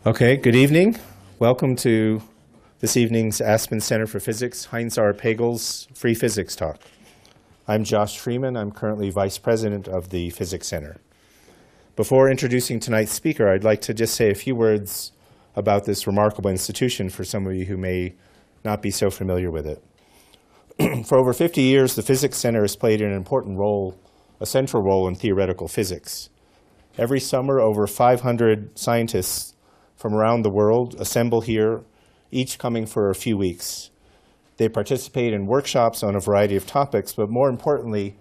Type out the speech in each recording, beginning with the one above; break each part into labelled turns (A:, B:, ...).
A: Okay, good evening. Welcome to this evening's Aspen Center for Physics, Heinz R. Pagel's Free Physics Talk. I'm Josh Freeman. I'm currently Vice President of the Physics Center. Before introducing tonight's speaker, I'd like to just say a few words about this remarkable institution for some of you who may not be so familiar with it. For over 50 years, the Physics Center has played an important role, a central role in theoretical physics. Every summer, over 500 scientists from around the world assemble here, each coming for a few weeks. They participate in workshops on a variety of topics, but more importantly,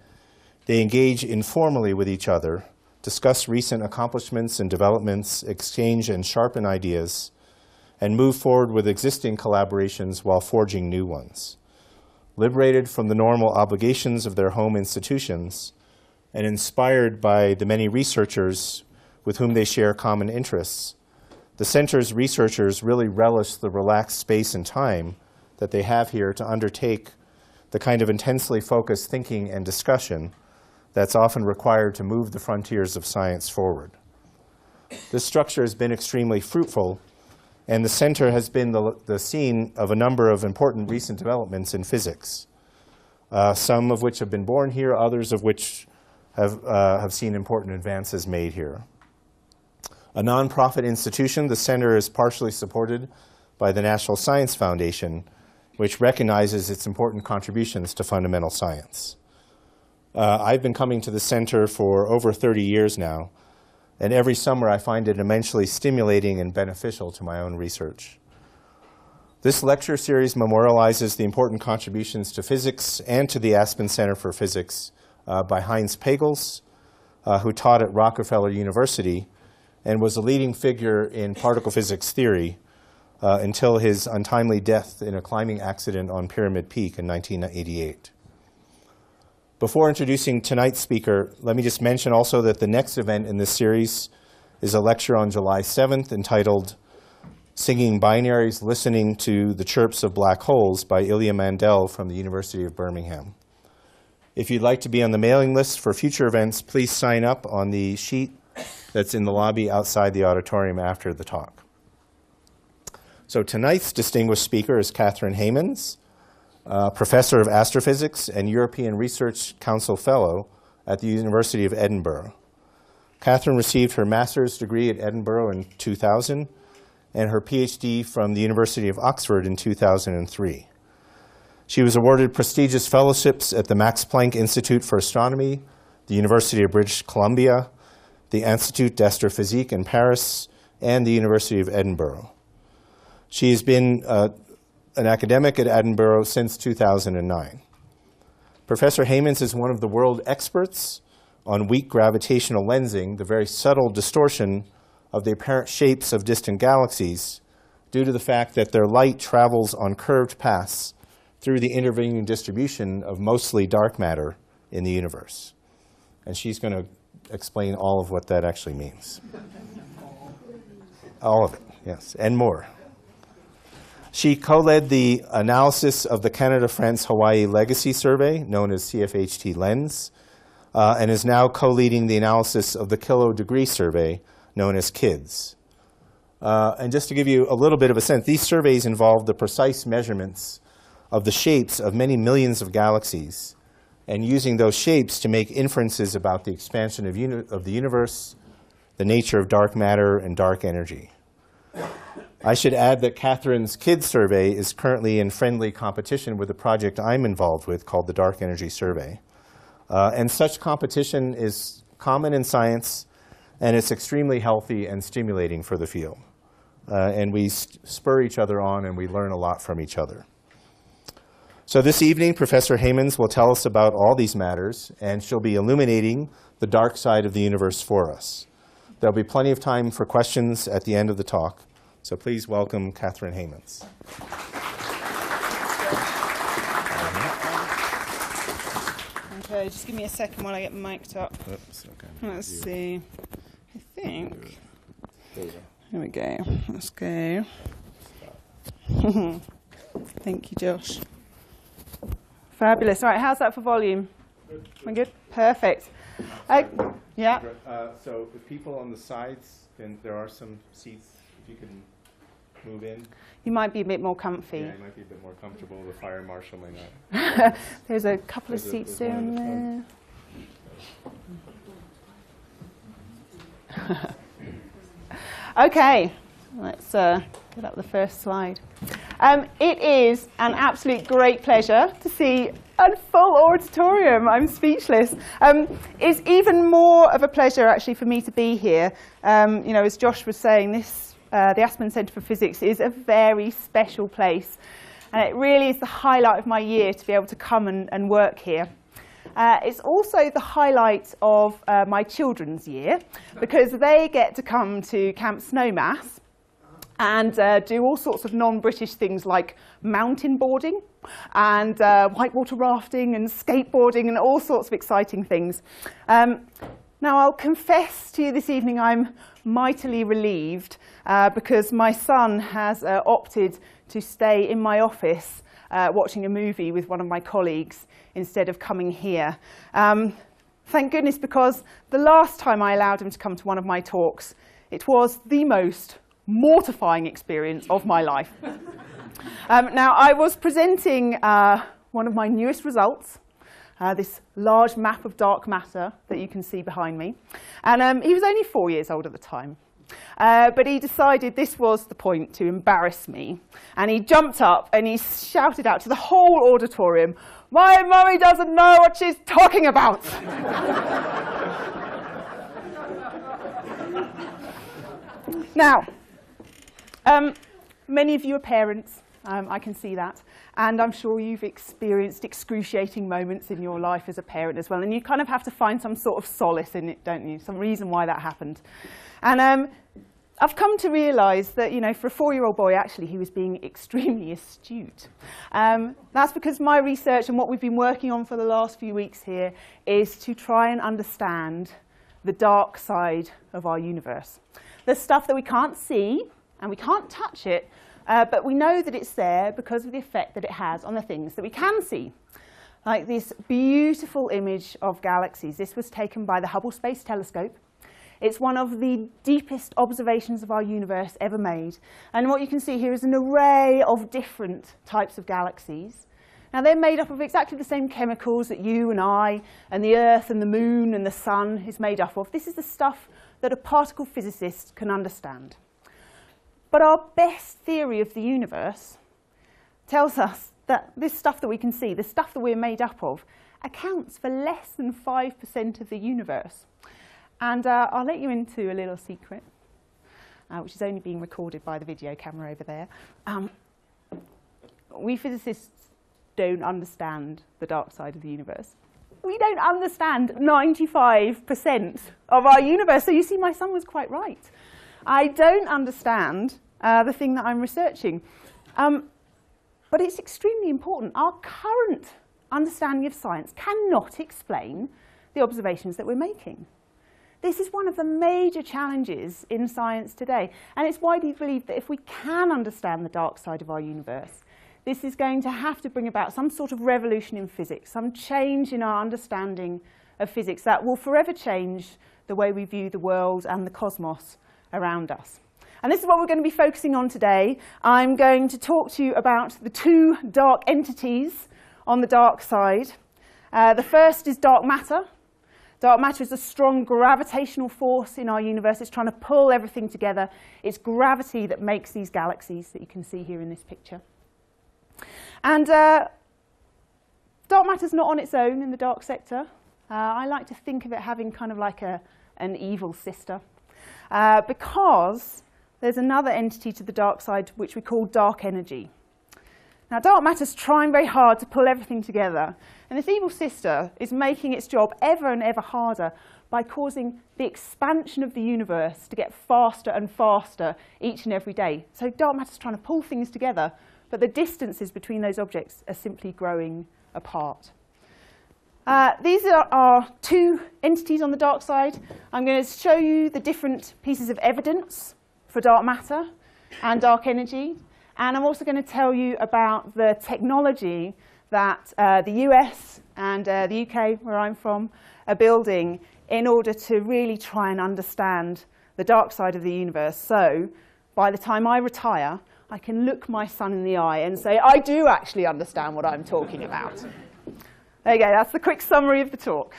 A: they engage informally with each other, discuss recent accomplishments and developments, exchange and sharpen ideas, and move forward with existing collaborations while forging new ones. Liberated from the normal obligations of their home institutions, and inspired by the many researchers with whom they share common interests, the center's researchers really relish the relaxed space and time that they have here to undertake the kind of intensely focused thinking and discussion that's often required to move the frontiers of science forward. This structure has been extremely fruitful, and the center has been the scene of a number of important recent developments in physics, some of which have been born here, others of which have seen important advances made here. A nonprofit institution, the center is partially supported by the National Science Foundation, which recognizes its important contributions to fundamental science. I've been coming to the center for over 30 years now, and every summer I find it immensely stimulating and beneficial to my own research. This lecture series memorializes the important contributions to physics and to the Aspen Center for Physics by Heinz Pagels, who taught at Rockefeller University and was a leading figure in particle physics theory until his untimely death in a climbing accident on Pyramid Peak in 1988. Before introducing tonight's speaker, let me just mention also that the next event in this series is a lecture on July 7th entitled Singing Binaries, Listening to the Chirps of Black Holes by Ilya Mandel from the University of Birmingham. If you'd like to be on the mailing list for future events, please sign up on the sheet that's in the lobby outside the auditorium after the talk. So tonight's distinguished speaker is Catherine Heymans, Professor of Astrophysics and European Research Council Fellow at the University of Edinburgh. Catherine received her master's degree at Edinburgh in 2000 and her PhD from the University of Oxford in 2003. She was awarded prestigious fellowships at the Max Planck Institute for Astronomy, the University of British Columbia, the Institut d'Astrophysique in Paris, and the University of Edinburgh. She has been an academic at Edinburgh since 2009. Professor Heymans is one of the world experts on weak gravitational lensing, the very subtle distortion of the apparent shapes of distant galaxies due to the fact that their light travels on curved paths through the intervening distribution of mostly dark matter in the universe. And she's going to explain all of what that actually means. All of it, yes, and more. She co-led the analysis of the Canada-France-Hawaii Legacy Survey, known as CFHT Lens, and is now co-leading the analysis of the Kilo-Degree Survey, known as KIDS. And just to give you a little bit of a sense, these surveys involve the precise measurements of the shapes of many millions of galaxies, and using those shapes to make inferences about the expansion of the universe, the nature of dark matter, and dark energy. I should add that Catherine's KIDS survey is currently in friendly competition with a project I'm involved with called the Dark Energy Survey. And such competition is common in science, and it's extremely healthy and stimulating for the field. And we spur each other on, and we learn a lot from each other. So this evening, Professor Heymans will tell us about all these matters, and she'll be illuminating the dark side of the universe for us. There'll be plenty of time for questions at the end of the talk, so please welcome Catherine Heymans.
B: Okay, just give me a second while I get mic'd up.
A: Oops, okay.
B: Let's see. I think.
A: There you go.
B: Here we go. Let's go. Thank you, Josh. Fabulous. All right, how's that for volume?
A: Good.
B: Am I good? Perfect. Yeah.
A: So the people on the sides, there are some seats if you can move in.
B: You might be a bit more comfy.
A: Yeah, you might be a bit more comfortable. The fire marshal may not.
B: There's a couple of seats down there. Okay, let's get up the first slide. It is an absolute great pleasure to see a full auditorium. I'm speechless. It's even more of a pleasure actually for me to be here. You know, as Josh was saying, the Aspen Centre for Physics is a very special place, and it really is the highlight of my year to be able to come and work here. It's also the highlight of my children's year, because they get to come to Camp Snowmass and do all sorts of non-British things like mountain boarding and whitewater rafting and skateboarding and all sorts of exciting things. Now, I'll confess to you this evening I'm mightily relieved because my son has opted to stay in my office watching a movie with one of my colleagues instead of coming here. Thank goodness, because the last time I allowed him to come to one of my talks, it was the most mortifying experience of my life. Now, I was presenting one of my newest results, this large map of dark matter that you can see behind me. And he was only 4 years old at the time. But he decided this was the point to embarrass me. And he jumped up and he shouted out to the whole auditorium, "My mummy doesn't know what she's talking about!" Now, many of you are parents, I can see that, and I'm sure you've experienced excruciating moments in your life as a parent as well, and you kind of have to find some sort of solace in it, don't you? Some reason why that happened. And I've come to realise that, you know, for a 4-year-old boy, actually, he was being extremely astute. That's because my research and what we've been working on for the last few weeks here is to try and understand the dark side of our universe. The stuff that we can't see, and we can't touch it, but we know that it's there because of the effect that it has on the things that we can see. Like this beautiful image of galaxies. This was taken by the Hubble Space Telescope. It's one of the deepest observations of our universe ever made. And what you can see here is an array of different types of galaxies. Now, they're made up of exactly the same chemicals that you and I and the Earth and the Moon and the Sun is made up of. This is the stuff that a particle physicist can understand. But our best theory of the universe tells us that this stuff that we can see, the stuff that we're made up of, accounts for less than 5% of the universe. And I'll let you into a little secret, which is only being recorded by the video camera over there. We physicists don't understand the dark side of the universe. We don't understand 95% of our universe. So you see, my son was quite right. I don't understand the thing that I'm researching. But it's extremely important. Our current understanding of science cannot explain the observations that we're making. This is one of the major challenges in science today. And it's widely believed that if we can understand the dark side of our universe, this is going to have to bring about some sort of revolution in physics, some change in our understanding of physics that will forever change the way we view the world and the cosmos around us. And this is what we're going to be focusing on today. I'm going to talk to you about the two dark entities on the dark side. The first is dark matter. Dark matter is a strong gravitational force in our universe. It's trying to pull everything together. It's gravity that makes these galaxies that you can see here in this picture. And dark matter is not on its own in the dark sector. I like to think of it having kind of like an evil sister, because there's another entity to the dark side which we call dark energy. Now, dark matter's trying very hard to pull everything together, and this evil sister is making its job ever and ever harder by causing the expansion of the universe to get faster and faster each and every day. So dark matter's trying to pull things together, but the distances between those objects are simply growing apart. These are our two entities on the dark side. I'm going to show you the different pieces of evidence for dark matter and dark energy. And I'm also going to tell you about the technology that the US and the UK, where I'm from, are building in order to really try and understand the dark side of the universe so by the time I retire, I can look my son in the eye and say, I do actually understand what I'm talking about. There you go, that's the quick summary of the talk.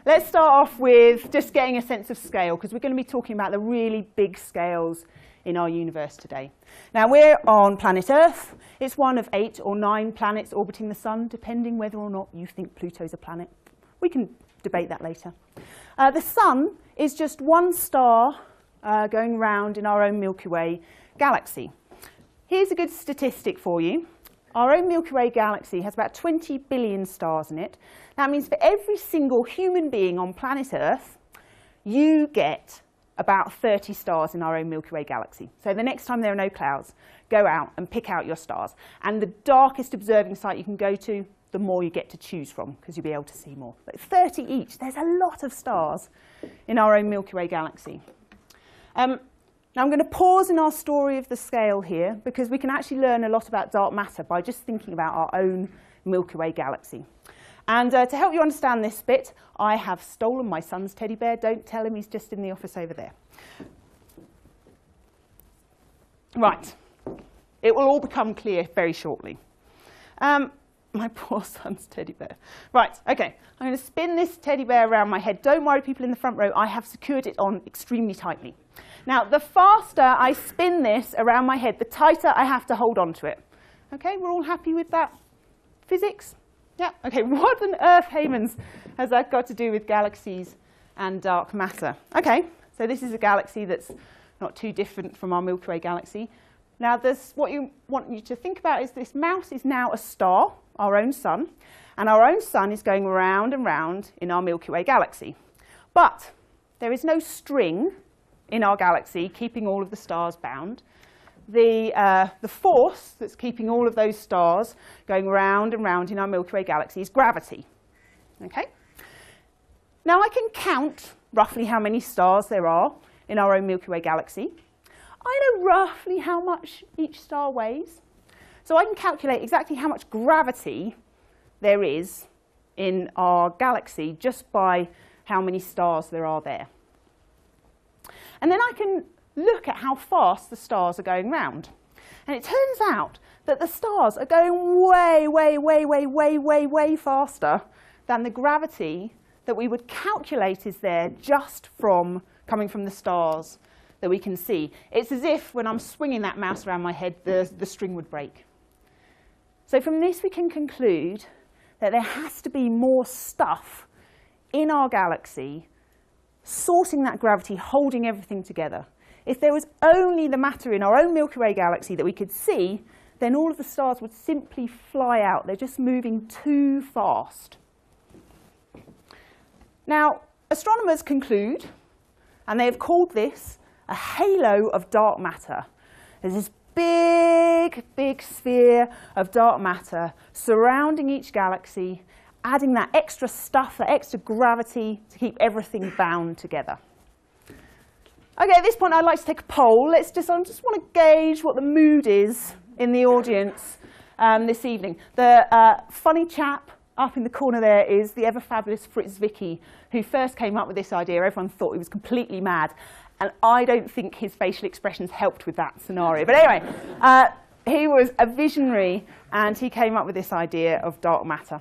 B: Let's start off with just getting a sense of scale, because we're going to be talking about the really big scales in our universe today. Now, we're on planet Earth. It's one of 8 or 9 planets orbiting the sun, depending whether or not you think Pluto's a planet. We can debate that later. The sun is just one star going round in our own Milky Way galaxy. Here's a good statistic for you. Our own Milky Way galaxy has about 20 billion stars in it. That means for every single human being on planet Earth, you get about 30 stars in our own Milky Way galaxy. So the next time there are no clouds, go out and pick out your stars. And the darkest observing site you can go to, the more you get to choose from, because you'll be able to see more. But 30 each, there's a lot of stars in our own Milky Way galaxy. Now I'm going to pause in our story of the scale here, because we can actually learn a lot about dark matter by just thinking about our own Milky Way galaxy. And to help you understand this bit, I have stolen my son's teddy bear. Don't tell him, he's just in the office over there. Right, it will all become clear very shortly. My poor son's teddy bear. Right, okay, I'm going to spin this teddy bear around my head. Don't worry, people in the front row, I have secured it on extremely tightly. Now, the faster I spin this around my head, the tighter I have to hold on to it. Okay, we're all happy with that? Physics? Yeah, okay, what on earth, Heymans, has that got to do with galaxies and dark matter? Okay, so this is a galaxy that's not too different from our Milky Way galaxy. Now, what you want you to think about is this mouse is now a star, our own sun, and our own sun is going round and round in our Milky Way galaxy. But there is no string in our galaxy keeping all of the stars bound. The force that's keeping all of those stars going round and round in our Milky Way galaxy is gravity. Okay? Now I can count roughly how many stars there are in our own Milky Way galaxy. I know roughly how much each star weighs. So I can calculate exactly how much gravity there is in our galaxy just by how many stars there are there. And then I can look at how fast the stars are going round. And it turns out that the stars are going way, way, way, way, way, way, way faster than the gravity that we would calculate is there just from coming from the stars that we can see. It's as if when I'm swinging that mouse around my head, the string would break. So from this we can conclude that there has to be more stuff in our galaxy sorting that gravity, holding everything together. If there was only the matter in our own Milky Way galaxy that we could see, then all of the stars would simply fly out. They're just moving too fast. Now, astronomers conclude, and they have called this a halo of dark matter. There's this big, big sphere of dark matter surrounding each galaxy, adding that extra stuff, that extra gravity to keep everything bound together. Okay, at this point I'd like to take a poll. I just want to gauge what the mood is in the audience this evening. The funny chap up in the corner there is the ever-fabulous Fritz Vicky, who first came up with this idea. Everyone thought he was completely mad. And I don't think his facial expressions helped with that scenario. But anyway, he was a visionary, and he came up with this idea of dark matter.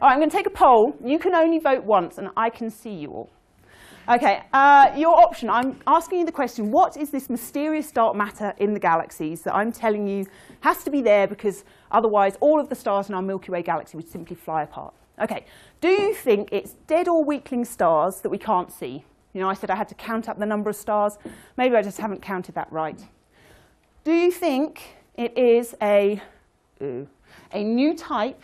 B: All right, I'm going to take a poll. You can only vote once, and I can see you all. Okay, your option, I'm asking you the question, what is this mysterious dark matter in the galaxies that I'm telling you has to be there because otherwise all of the stars in our Milky Way galaxy would simply fly apart? Okay, do you think it's dead or weakling stars that we can't see? You know, I said I had to count up the number of stars. Maybe I just haven't counted that right. Do you think it is a new type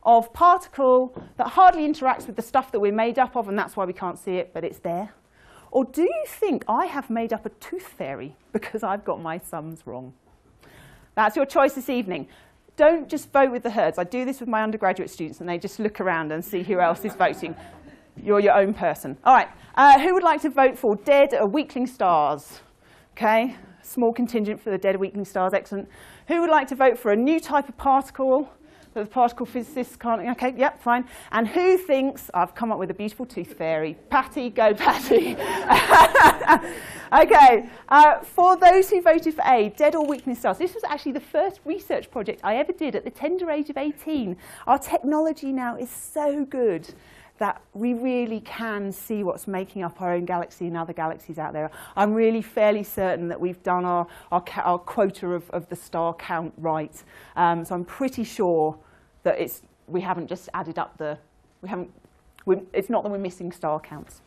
B: of particle that hardly interacts with the stuff that we're made up of, and that's why we can't see it, but it's there? Or do you think I have made up a tooth fairy because I've got my sums wrong? That's your choice this evening. Don't just vote with the herds. I do this with my undergraduate students, and they just look around and see who else is voting. You're your own person. All right, who would like to vote for dead or weakling stars? Okay, small contingent for the dead or weakling stars, excellent. Who would like to vote for a new type of particle that the particle physicists can't? Okay, yep, fine. And who thinks I've come up with a beautiful tooth fairy? Patty, go Patty. Okay, for those who voted for A, dead or weakening stars, this was actually the first research project I ever did at the tender age of 18. Our technology now is so good that we really can see what's making up our own galaxy and other galaxies out there. I'm really fairly certain that we've done our quota of the star count right. So I'm pretty sure that we haven't just added up it's not that we're missing star counts.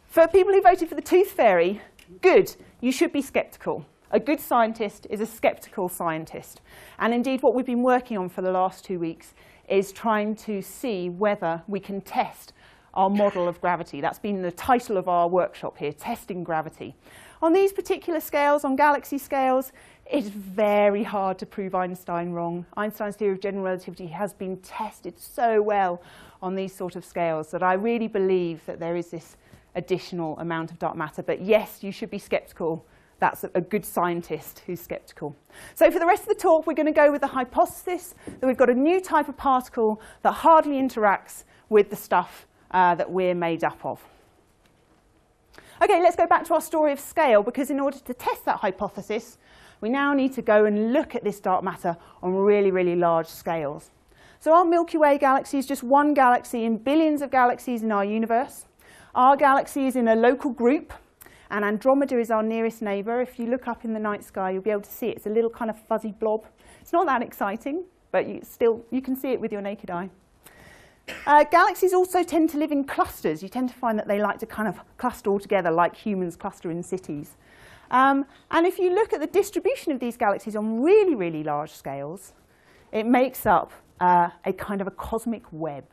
B: For people who voted for the tooth fairy, good, you should be sceptical. A good scientist is a sceptical scientist. And indeed, what we've been working on for the last 2 weeks is trying to see whether we can test our model of gravity. That's been the title of our workshop here, Testing Gravity. On these particular scales, on galaxy scales, it's very hard to prove Einstein wrong. Einstein's theory of general relativity has been tested so well on these sort of scales that I really believe that there is this additional amount of dark matter. But yes, you should be sceptical. That's a good scientist who's sceptical. So for the rest of the talk, we're going to go with the hypothesis that we've got a new type of particle that hardly interacts with the stuff that we're made up of. OK, let's go back to our story of scale, because in order to test that hypothesis, we now need to go and look at this dark matter on really, really large scales. So our Milky Way galaxy is just one galaxy in billions of galaxies in our universe. Our galaxy is in a local group. And Andromeda is our nearest neighbour. If you look up in the night sky, you'll be able to see it. It's a little kind of fuzzy blob. It's not that exciting, but you can see it with your naked eye. Galaxies also tend to live in clusters. You tend to find that they like to kind of cluster all together, like humans cluster in cities. And if you look at the distribution of these galaxies on really, really large scales, it makes up a kind of a cosmic web.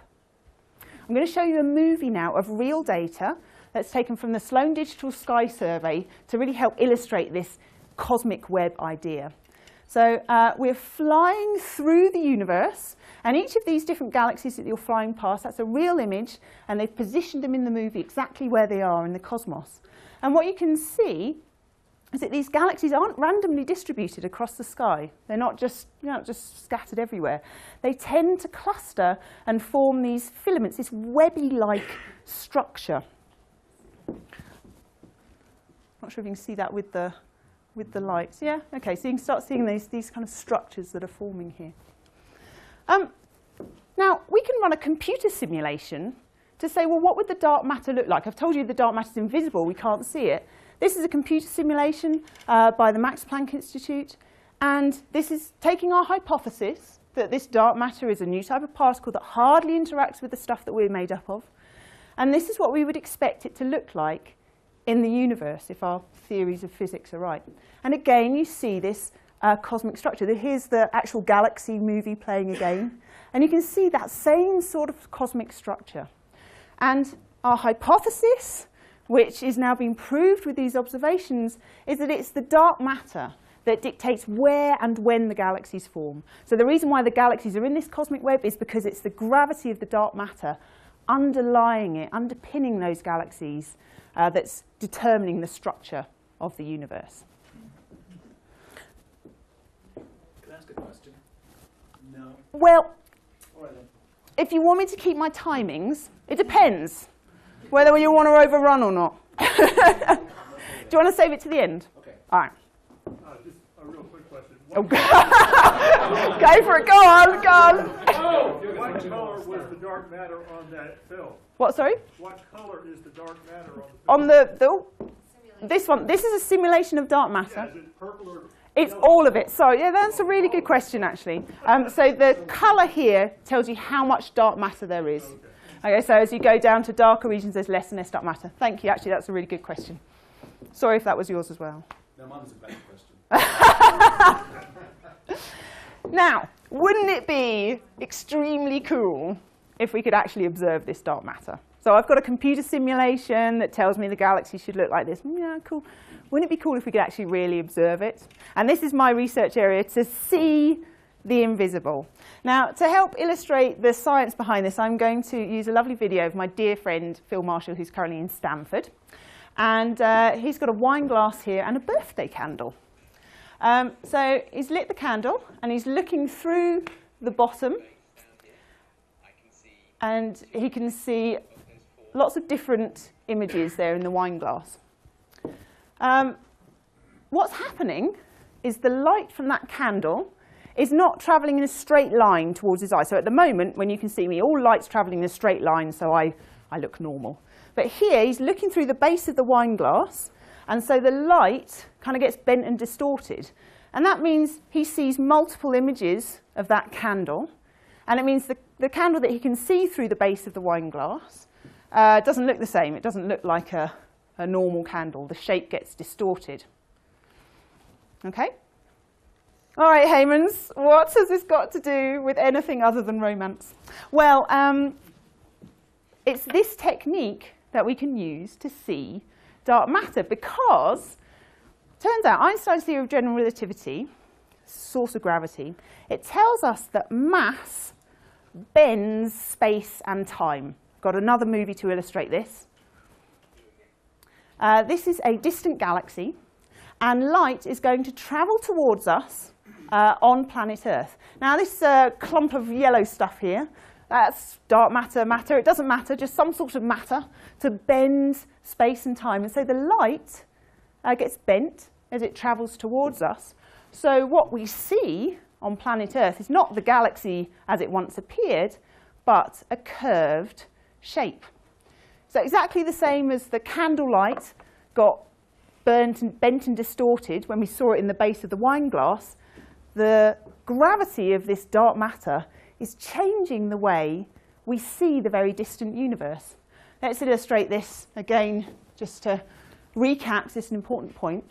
B: I'm going to show you a movie now of real data that's taken from the Sloan Digital Sky Survey to really help illustrate this cosmic web idea. So we're flying through the universe, and each of these different galaxies that you're flying past, that's a real image, and they've positioned them in the movie exactly where they are in the cosmos. And what you can see is that these galaxies aren't randomly distributed across the sky. They're not just scattered everywhere. They tend to cluster and form these filaments, this webby-like structure. Not sure if you can see that with the lights. Yeah, okay. So you can start seeing these kind of structures that are forming here. Now we can run a computer simulation to say, well, what would the dark matter look like? I've told you the dark matter is invisible. We can't see it. This is a computer simulation by the Max Planck Institute, and this is taking our hypothesis that this dark matter is a new type of particle that hardly interacts with the stuff that we're made up of. And this is what we would expect it to look like in the universe if our theories of physics are right. And again, you see this cosmic structure. Here's the actual galaxy movie playing again. And you can see that same sort of cosmic structure. And our hypothesis, which is now being proved with these observations, is that it's the dark matter that dictates where and when the galaxies form. So the reason why the galaxies are in this cosmic web is because it's the gravity of the dark matter underlying it, underpinning those galaxies, that's determining the structure of the universe.
C: Can I ask a question? No.
B: Well,
C: All right, then.
B: if you want me to keep my timings, it depends whether you want to overrun or not. Do you want to save it to the end?
C: Okay.
B: All right.
D: Just a real quick question.
B: Oh, go for it. Go on. Go on.
D: What color was the dark matter on that film?
B: What, sorry?
D: What color is the dark matter on the film?
B: On this one. This is a simulation of dark matter.
D: Yeah, is it purple or
B: It's
D: yellow?
B: all of it. Sorry, yeah, that's a really good question, actually. So the colour here tells you how much dark matter there is. Okay, so as you go down to darker regions, there's less and less dark matter. Thank you. Actually, that's a really good question. Sorry if that was yours as well.
C: No, mine was a better question.
B: Now, wouldn't it be extremely cool if we could actually observe this dark matter? So I've got a computer simulation that tells me the galaxy should look like this. Yeah, cool. Wouldn't it be cool if we could actually really observe it? And this is my research area, to see the invisible. Now, to help illustrate the science behind this, I'm going to use a lovely video of my dear friend, Phil Marshall, who's currently in Stanford. And he's got a wine glass here and a birthday candle. So he's lit the candle, and he's looking through the bottom. And he can see lots of different images there in the wine glass. What's happening is the light from that candle is not travelling in a straight line towards his eye. So at the moment, when you can see me, all light's travelling in a straight line, so I look normal. But here, he's looking through the base of the wine glass, and so the light kind of gets bent and distorted. And that means he sees multiple images of that candle, and it means the candle that he can see through the base of the wine glass doesn't look the same. It doesn't look like a normal candle. The shape gets distorted. Okay? All right, Heymans, what has this got to do with anything other than romance? Well, it's this technique that we can use to see dark matter, because turns out Einstein's theory of general relativity, source of gravity, it tells us that mass bends space and time. Got another movie to illustrate this. This is a distant galaxy, and light is going to travel towards us on planet Earth. Now this clump of yellow stuff here, that's dark matter, it doesn't matter, just some sort of matter to bend space and time. And so the light gets bent as it travels towards us. So what we see on planet Earth is not the galaxy as it once appeared, but a curved shape. So exactly the same as the candlelight got bent and distorted when we saw it in the base of the wine glass, the gravity of this dark matter is changing the way we see the very distant universe. Let's illustrate this again, just to recap, this is an important point.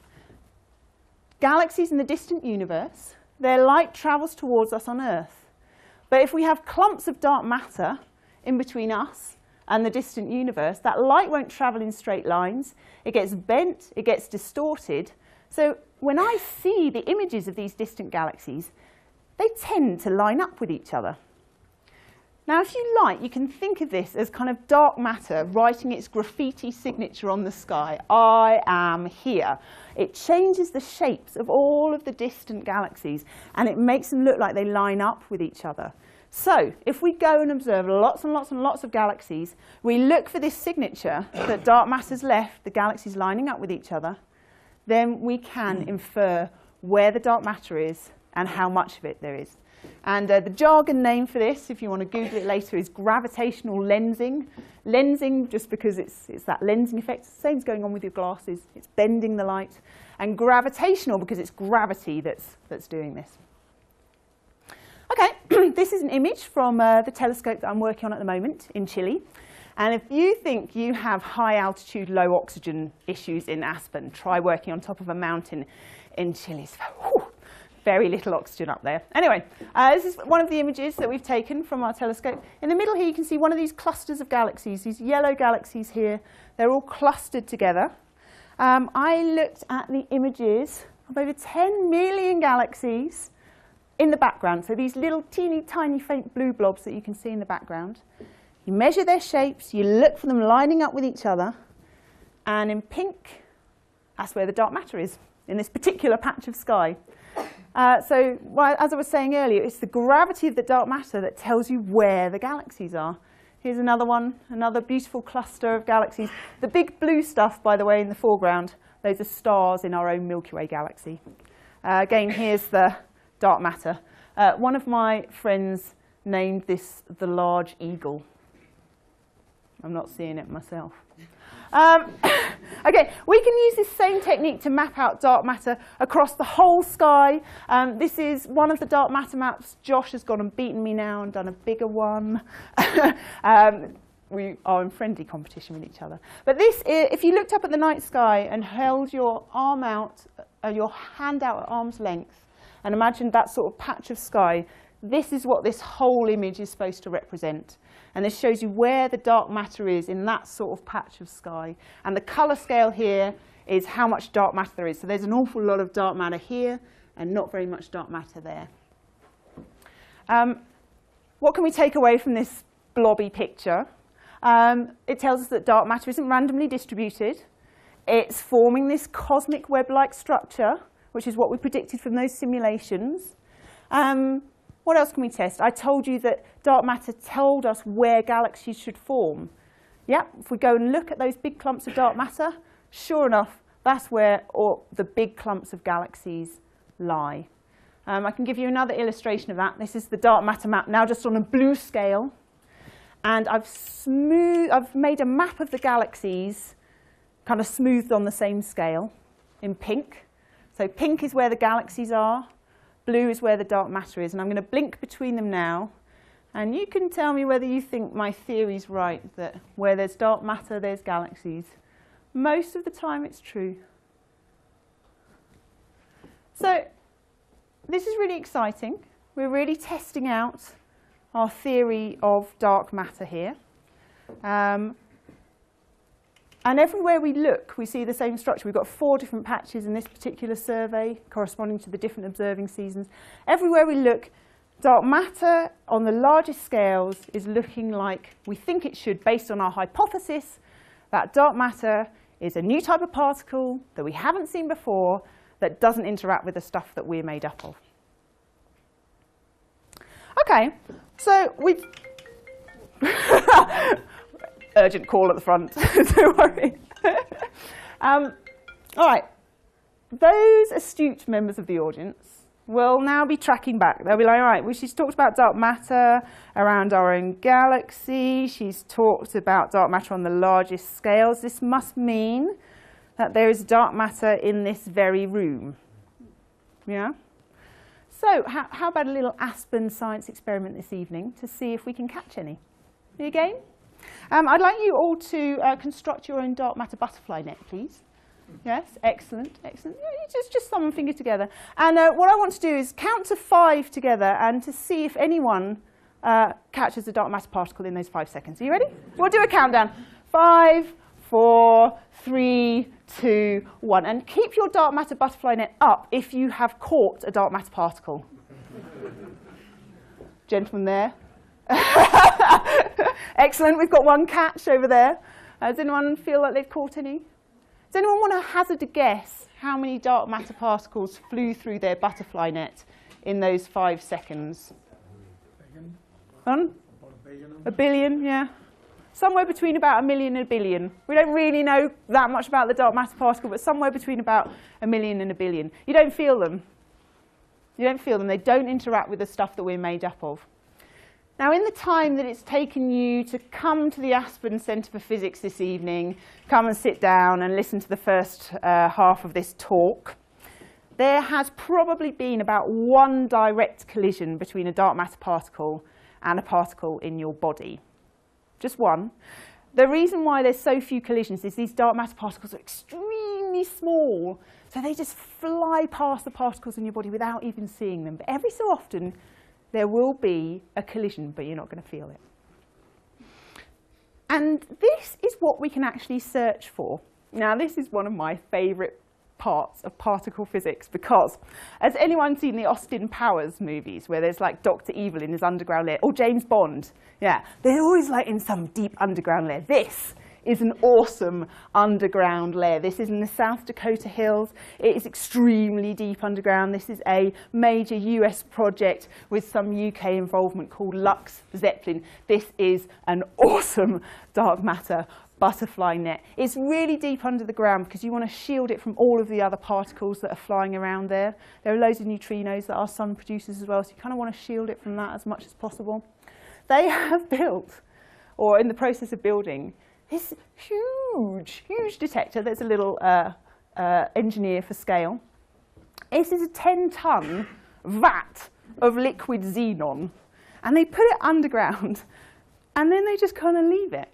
B: Galaxies in the distant universe, their light travels towards us on Earth. But if we have clumps of dark matter in between us and the distant universe, that light won't travel in straight lines. It gets bent, it gets distorted. So when I see the images of these distant galaxies, they tend to line up with each other. Now, if you like, you can think of this as kind of dark matter writing its graffiti signature on the sky. I am here. It changes the shapes of all of the distant galaxies, and it makes them look like they line up with each other. So if we go and observe lots and lots and lots of galaxies, we look for this signature that dark matter's left, the galaxies lining up with each other, then we can infer where the dark matter is and how much of it there is. And the jargon name for this, if you want to Google it later, is gravitational lensing. Lensing, just because it's that lensing effect. Same's going on with your glasses. It's bending the light. And gravitational, because it's gravity that's doing this. Okay, this is an image from the telescope that I'm working on at the moment in Chile. And if you think you have high altitude, low oxygen issues in Aspen, try working on top of a mountain in Chile. Whew, very little oxygen up there. Anyway, this is one of the images that we've taken from our telescope. In the middle here, you can see one of these clusters of galaxies, these yellow galaxies here. They're all clustered together. I looked at the images of over 10 million galaxies in the background. So these little teeny tiny faint blue blobs that you can see in the background. You measure their shapes, you look for them lining up with each other, and in pink, that's where the dark matter is, in this particular patch of sky. So, well, as I was saying earlier, it's the gravity of the dark matter that tells you where the galaxies are. Here's another one, another beautiful cluster of galaxies. The big blue stuff, by the way, in the foreground, those are stars in our own Milky Way galaxy. Again, here's the dark matter. One of my friends named this the large eagle. I'm not seeing it myself. Okay, we can use this same technique to map out dark matter across the whole sky. This is one of the dark matter maps. Josh has gone and beaten me now and done a bigger one. We are in friendly competition with each other. But this, if you looked up at the night sky and held your arm out, your hand out at arm's length, and imagined that sort of patch of sky, this is what this whole image is supposed to represent. And this shows you where the dark matter is in that sort of patch of sky. And the colour scale here is how much dark matter there is. So there's an awful lot of dark matter here and not very much dark matter there. What can we take away from this blobby picture? It tells us that dark matter isn't randomly distributed. It's forming this cosmic web-like structure, which is what we predicted from those simulations. What else can we test? I told you that dark matter told us where galaxies should form. Yeah, if we go and look at those big clumps of dark matter, sure enough, That's where all the big clumps of galaxies lie. I can give you another illustration of that. This is the dark matter map, now just on a blue scale. And I've made a map of the galaxies, kind of smoothed on the same scale, in pink. So pink is where the galaxies are, blue is where the dark matter is. And I'm going to blink between them now. And you can tell me whether you think my theory's right, that where there's dark matter, there's galaxies. Most of the time, it's true. So this is really exciting. We're really testing out our theory of dark matter here. And everywhere we look, we see the same structure. We've got 4 different patches in this particular survey, corresponding to the different observing seasons. Everywhere we look, dark matter on the largest scales is looking like we think it should, based on our hypothesis that dark matter is a new type of particle that we haven't seen before that doesn't interact with the stuff that we're made up of. Okay, so we've... Urgent call at the front, don't worry. All right, those astute members of the audience will now be tracking back. They'll be like, all right, well, she's talked about dark matter around our own galaxy. She's talked about dark matter on the largest scales. This must mean that there is dark matter in this very room. Yeah? So how about a little Aspen science experiment this evening to see if we can catch any? Are you game? I'd like you all to construct your own dark matter butterfly net, please. Yes, excellent, excellent. Yeah, just thumb and finger together. And what I want to do is count to 5 together and to see if anyone catches a dark matter particle in those 5 seconds. Are you ready? We'll do a countdown. 5, 4, 3, 2, 1. And keep your dark matter butterfly net up if you have caught a dark matter particle. Gentleman there. Excellent, we've got 1 catch over there. Does anyone feel like they've caught any? Does anyone want to hazard a guess how many dark matter particles flew through their butterfly net in those 5 seconds? A billion, yeah. Somewhere between about 1 million and 1 billion. We don't really know that much about the dark matter particle, but somewhere between about 1 million and 1 billion. You don't feel them. You don't feel them. They don't interact with the stuff that we're made up of. Now, in the time that it's taken you to come to the Aspen Centre for Physics this evening, come and sit down and listen to the first half of this talk, there has probably been about 1 direct collision between a dark matter particle and a particle in your body. Just 1. The reason why there's so few collisions is these dark matter particles are extremely small, so they just fly past the particles in your body without even seeing them. But every so often, there will be a collision, but you're not going to feel it. And this is what we can actually search for. Now, this is one of my favourite parts of particle physics because, has anyone seen the Austin Powers movies where there's like Dr. Evil in his underground lair, or James Bond? Yeah, they're always like in some deep underground lair. This is an awesome underground lair. This is in the South Dakota hills. It is extremely deep underground. This is a major US project with some UK involvement called Lux Zeppelin. This is an awesome dark matter butterfly net. It's really deep under the ground because you want to shield it from all of the other particles that are flying around there. There are loads of neutrinos that our sun produces as well, so you kind of want to shield it from that as much as possible. They have built, or in the process of building, this huge, huge detector that's a little engineer for scale. This is a 10-ton vat of liquid xenon. And they put it underground, and then they just kind of leave it.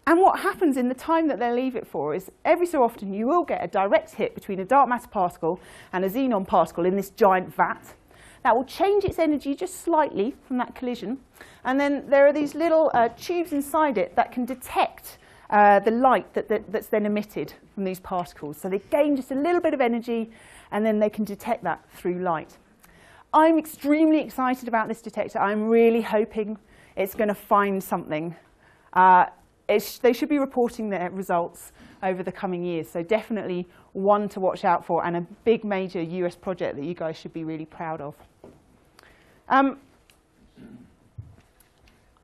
B: And what happens in the time that they leave it for is every so often you will get a direct hit between a dark matter particle and a xenon particle in this giant vat. That will change its energy just slightly from that collision. And then there are these little tubes inside it that can detect the light that's then emitted from these particles. So they gain just a little bit of energy, and then they can detect that through light. I'm extremely excited about this detector. I'm really hoping it's going to find something. They should be reporting their results over the coming years, so definitely one to watch out for, and a big major US project that you guys should be really proud of.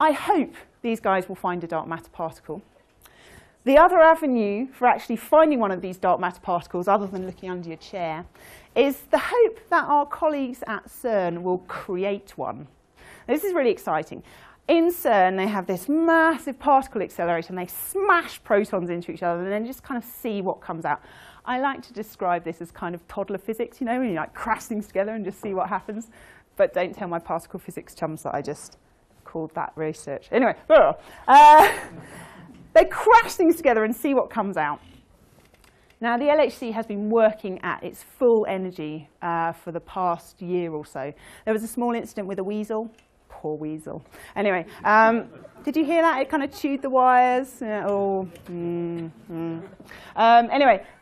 B: I hope these guys will find a dark matter particle. The other avenue for actually finding one of these dark matter particles, other than looking under your chair, is the hope that our colleagues at CERN will create one. This is really exciting. In CERN, they have this massive particle accelerator, and they smash protons into each other and then just kind of see what comes out. I like to describe this as kind of toddler physics, you know, when you like crash things together and just see what happens. But don't tell my particle physics chums that I just called that research. Anyway, they crash things together and see what comes out. Now, the LHC has been working at its full energy for the past year or so. There was a small incident with a weasel. Poor weasel. Anyway, did you hear that? It kind of chewed the wires. Anyway,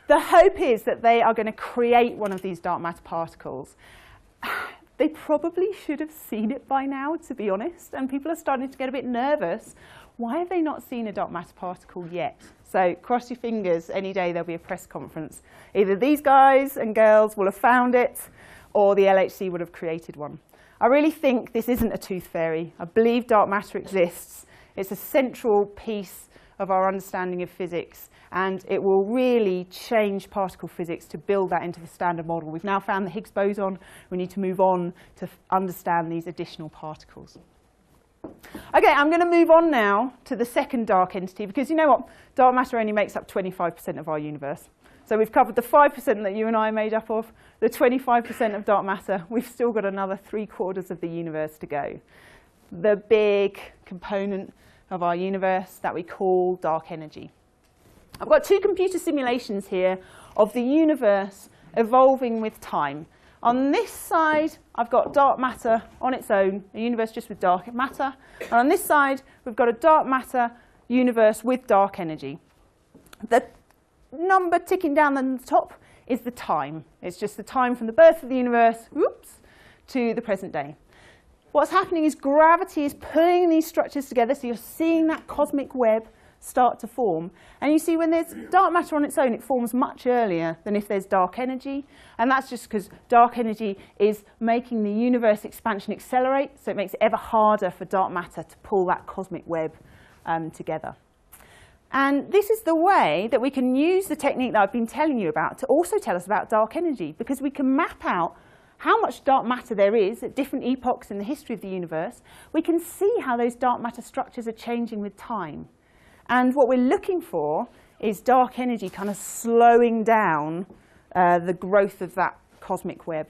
B: the hope is that they are going to create one of these dark matter particles. They probably should have seen it by now, to be honest, and people are starting to get a bit nervous. Why have they not seen a dark matter particle yet? So cross your fingers, any day there'll be a press conference. Either these guys and girls will have found it, or the LHC would have created one. I really think this isn't a tooth fairy. I believe dark matter exists. It's a central piece of our understanding of physics, and it will really change particle physics to build that into the standard model. We've now found the Higgs boson. We need to move on to understand these additional particles. Okay, I'm going to move on now to the second dark entity, because you know what? Dark matter only makes up 25% of our universe. So we've covered the 5% that you and I are made up of, the 25% of dark matter. We've still got another 3/4 of the universe to go. The big component of our universe that we call dark energy. I've got two computer simulations here of the universe evolving with time. On this side, I've got dark matter on its own, a universe just with dark matter. And on this side, we've got a dark matter universe with dark energy. The number ticking down the top is the time. It's just the time from the birth of the universe, to the present day. What's happening is gravity is pulling these structures together, so you're seeing that cosmic web start to form. And you see when there's dark matter on its own, it forms much earlier than if there's dark energy. And that's just because dark energy is making the universe expansion accelerate, so it makes it ever harder for dark matter to pull that cosmic web together. And this is the way that we can use the technique that I've been telling you about to also tell us about dark energy, because we can map out how much dark matter there is at different epochs in the history of the universe. We can see how those dark matter structures are changing with time. And what we're looking for is dark energy kind of slowing down the growth of that cosmic web.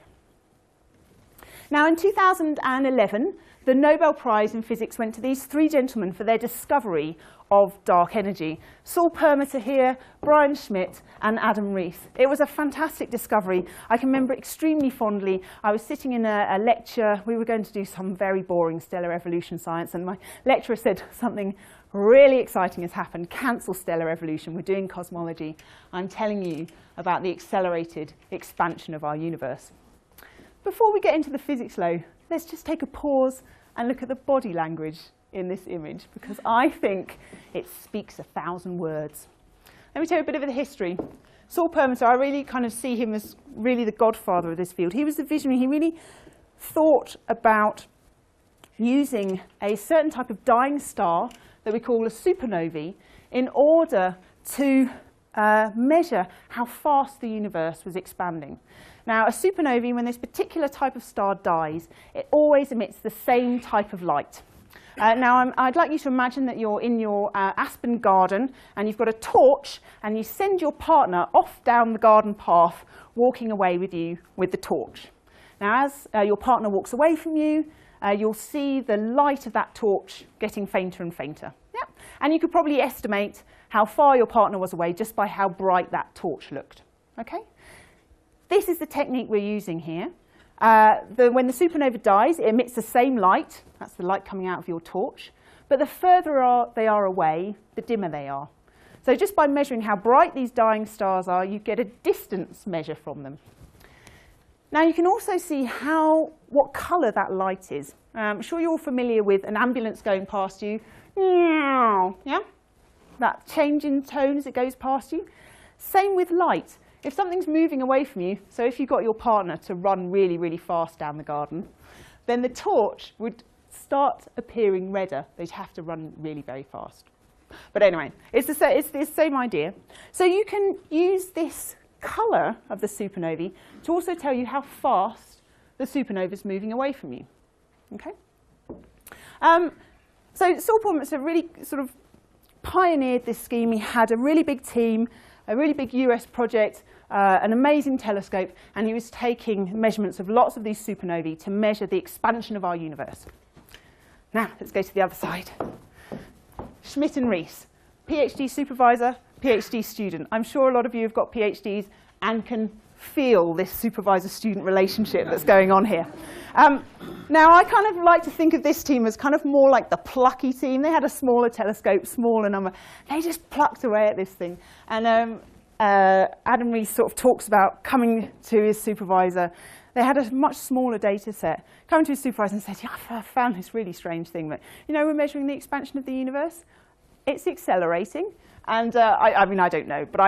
B: Now, in 2011, the Nobel Prize in Physics went to these three gentlemen for their discovery of dark energy. Saul Perlmutter here, Brian Schmidt, and Adam Reith. It was a fantastic discovery. I can remember it extremely fondly. I was sitting in a lecture. We were going to do some very boring stellar evolution science, and my lecturer said something really exciting has happened. Cancel stellar evolution. We're doing cosmology. I'm telling you about the accelerated expansion of our universe. Before we get into the physics, though, let's just take a pause and look at the body language in this image, because I think it speaks 1,000 words. Let me tell you a bit of the history. Saul Perlmutter, I really kind of see him as really the godfather of this field. He was the visionary. He really thought about using a certain type of dying star that we call a supernovae in order to measure how fast the universe was expanding. Now, a supernovae, when this particular type of star dies, it always emits the same type of light. Now, I'd like you to imagine that you're in your Aspen garden, and you've got a torch, and you send your partner off down the garden path, walking away with you with the torch. Now, as your partner walks away from you, you'll see the light of that torch getting fainter and fainter. Yeah. And you could probably estimate how far your partner was away just by how bright that torch looked. Okay? This is the technique we're using here. When the supernova dies, it emits the same light. That's the light coming out of your torch. But the further they are away, the dimmer they are. So just by measuring how bright these dying stars are, you get a distance measure from them. Now, you can also see what colour that light is. I'm sure you're all familiar with an ambulance going past you. Yeah? That change in tone as it goes past you. Same with light. If something's moving away from you, so if you got your partner to run really, really fast down the garden, then the torch would start appearing redder. They'd have to run really very fast. But anyway, it's the same idea. So you can use this colour of the supernovae to also tell you how fast the supernova is moving away from you. Okay? So Saul Portman's really sort of pioneered this scheme. He had a really big team, a really big US project, an amazing telescope, and he was taking measurements of lots of these supernovae to measure the expansion of our universe. Now, let's go to the other side. Schmidt and Rees, PhD supervisor, PhD student. I'm sure a lot of you have got PhDs and can feel this supervisor-student relationship that's going on here. Now, I kind of like to think of this team as kind of more like the plucky team. They had a smaller telescope, smaller number. They just plucked away at this thing. And Adam Rees sort of talks about coming to his supervisor. They had a much smaller data set. Coming to his supervisor and said, yeah, I found this really strange thing. But, you know, we're measuring the expansion of the universe. It's accelerating. And I mean, I don't know, but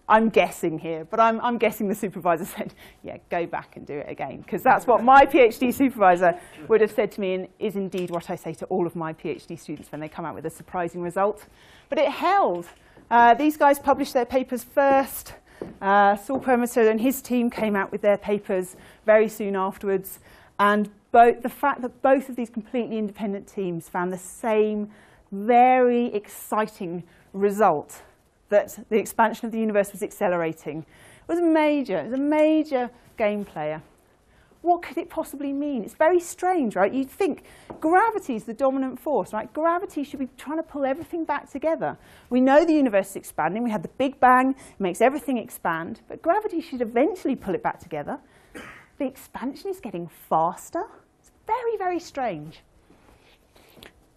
B: I'm guessing here. But I'm guessing the supervisor said, yeah, go back and do it again. Because that's what my PhD supervisor would have said to me, and is indeed what I say to all of my PhD students when they come out with a surprising result. But it held. These guys published their papers first. Saul Permeter and his team came out with their papers very soon afterwards. And the fact that both of these completely independent teams found the same very exciting result, that the expansion of the universe was accelerating, was major. It was a major game player. What could it possibly mean? It's very strange, right? You'd think gravity is the dominant force, right? Gravity should be trying to pull everything back together. We know the universe is expanding. We had the Big Bang. It makes everything expand. But gravity should eventually pull it back together. The expansion is getting faster. It's very, very strange.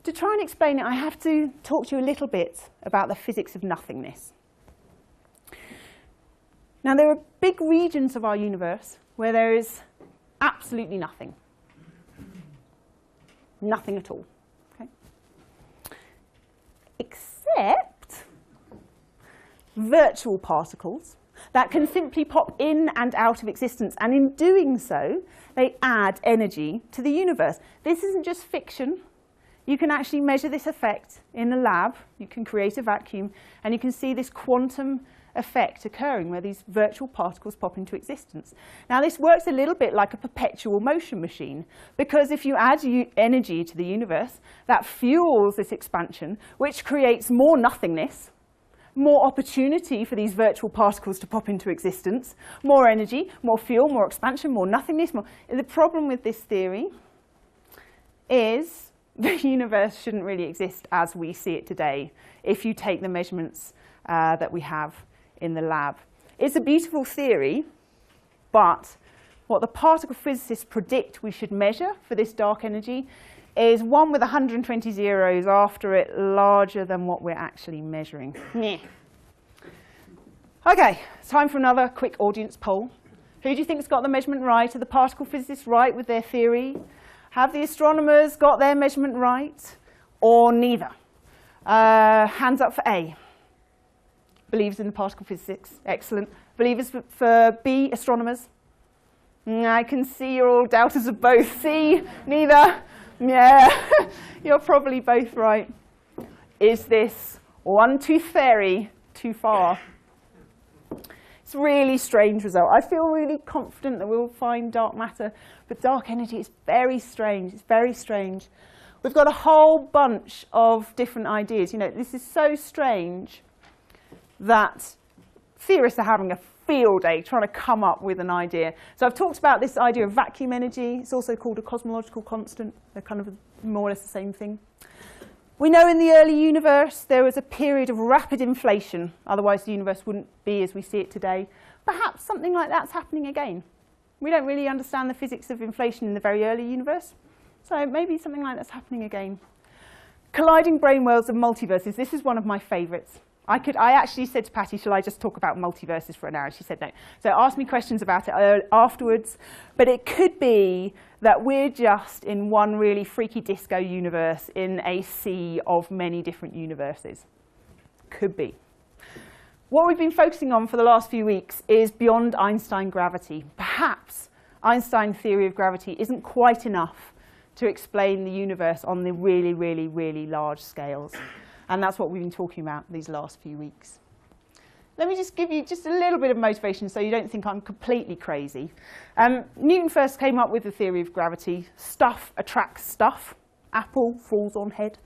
B: To try and explain it, I have to talk to you a little bit about the physics of nothingness. Now, there are big regions of our universe where there is absolutely nothing. Nothing at all. Okay? Except virtual particles that can simply pop in and out of existence. And in doing so, they add energy to the universe. This isn't just fiction. You can actually measure this effect in the lab. You can create a vacuum, and you can see this quantum effect occurring where these virtual particles pop into existence. Now, this works a little bit like a perpetual motion machine, because if you add energy to the universe, that fuels this expansion, which creates more nothingness, more opportunity for these virtual particles to pop into existence, more energy, more fuel, more expansion, more nothingness. The problem with this theory is the universe shouldn't really exist as we see it today if you take the measurements that we have in the lab. It's a beautiful theory, but what the particle physicists predict we should measure for this dark energy is one with 120 zeros after it larger than what we're actually measuring. Okay, time for another quick audience poll. Who do you think's got the measurement right? Are the particle physicists right with their theory? Have the astronomers got their measurement right, or neither? Hands up for A. Believers in the particle physics. Excellent. Believers for B, astronomers. I can see you're all doubters of both. C, neither. Yeah, you're probably both right. Is this one-tooth fairy too far? It's a really strange result. I feel really confident that we'll find dark matter, but dark energy is very strange. It's very strange. We've got a whole bunch of different ideas. You know, this is so strange that theorists are having a field day trying to come up with an idea. So I've talked about this idea of vacuum energy. It's also called a cosmological constant. They're kind of more or less the same thing. We know in the early universe there was a period of rapid inflation. Otherwise, the universe wouldn't be as we see it today. Perhaps something like that's happening again. We don't really understand the physics of inflation in the very early universe. So maybe something like that's happening again. Colliding brane worlds and multiverses. This is one of my favorites. I actually said to Patty, shall I just talk about multiverses for an hour? She said no. So ask me questions about it afterwards. But it could be that we're just in one really freaky disco universe in a sea of many different universes. Could be. What we've been focusing on for the last few weeks is beyond Einstein gravity. Perhaps Einstein's theory of gravity isn't quite enough to explain the universe on the really, really, really large scales. And that's what we've been talking about these last few weeks. Let me just give you just a little bit of motivation so you don't think I'm completely crazy. Newton first came up with the theory of gravity. Stuff attracts stuff. Apple falls on head.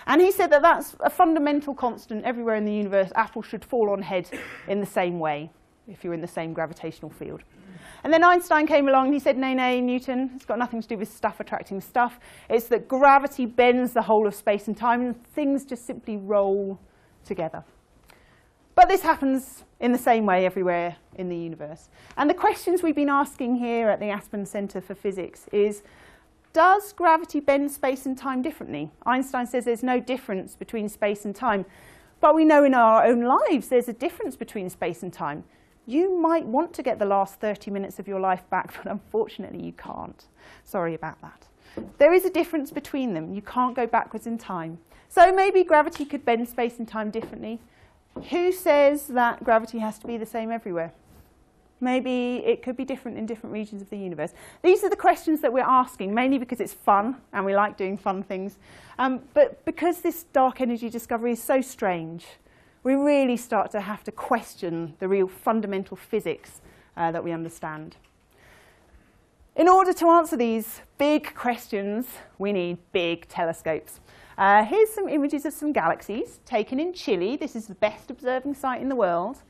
B: And he said that that's a fundamental constant everywhere in the universe. Apple should fall on head in the same way if you're in the same gravitational field. And then Einstein came along and he said, nay, Newton, it's got nothing to do with stuff attracting stuff. It's that gravity bends the whole of space and time and things just simply roll together. But this happens in the same way everywhere in the universe. And the questions we've been asking here at the Aspen Centre for Physics is, does gravity bend space and time differently? Einstein says there's no difference between space and time. But we know in our own lives there's a difference between space and time. You might want to get the last 30 minutes of your life back, but unfortunately you can't. Sorry about that. There is a difference between them. You can't go backwards in time. So maybe gravity could bend space and time differently. Who says that gravity has to be the same everywhere? Maybe it could be different in different regions of the universe. These are the questions that we're asking, mainly because it's fun and we like doing fun things. But because this dark energy discovery is so strange, we really start to have to question the real fundamental physics that we understand. In order to answer these big questions, we need big telescopes. Here's some images of some galaxies taken in Chile. This is the best observing site in the world.